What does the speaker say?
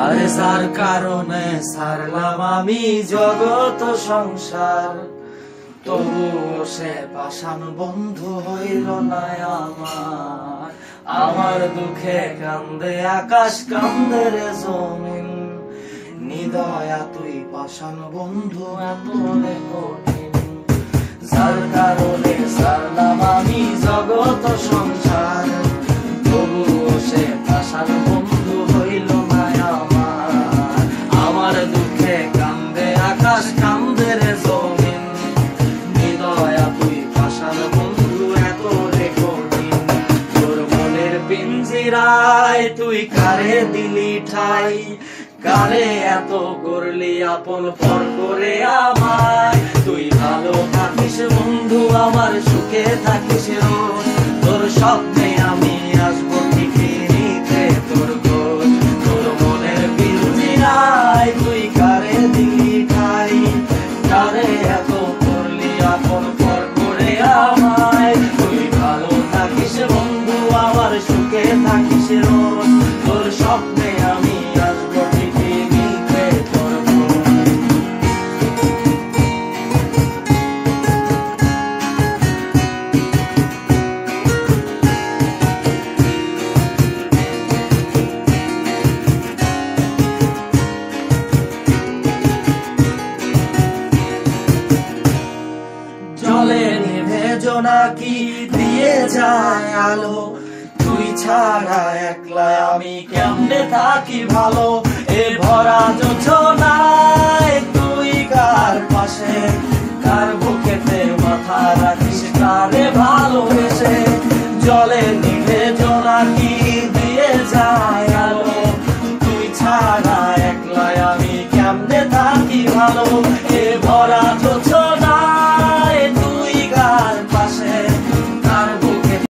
আরে যার কারণে ছাড়লাম আমি জগৎ সংসার, তবুও সে পাষাণ বন্ধু হইল না আমার। আমার দুঃখে কান্দে আকাশ, কান্দে রে জমিন, নিদয়া তুই পাষাণ বন্ধু এত কঠিন। যার কারণে ছাড়লাম আমি জগৎ সংসার, তবুও সে পাষাণ বন্ধু হইল না আমার। আমার দুঃখে কান্দে আকাশ, কান্দে রে জমিন, নিদয়া তুই পাষাণ বন্ধু এত কঠিন। তোর মনের পিঞ্জিরায় তুই কারে দিলি ঠাই, কারে এত করলি আপন পর করে আমায়। তুই ভালো থাকিস বন্ধু, আমার সুখে থাকিস রোজ, তোর স্বপ্নে আমি আসবো ঠিকই নিতে তোর খোঁজ। তোর মনের পিঞ্জিরায় তুই কারে দিলি ঠাই, কারে এত করলি আপন পর করে আমায়। তুই ভালো থাকিস বন্ধু, আমার সুখে থাকিস রোজ, তোর স্বপ্নে আমি আসবো ঠিকই নিতে তোর খোঁজ। জলে নিভে জোনাকি দিয়ে যায় আলো, তুই ছাড়া একলা আমি কেমনে থাকি ভালো। এ ভরা যোজনায় তুই কার পাশে, কার বুকেতে মাথা রাখিস, কারে ভালোবেসে। জলে নিভে জোনাকি দিয়ে যায় আলো, তুই ছাড়া একলা আমি কেমনে থাকি ভালো। এ ভরা যোজনা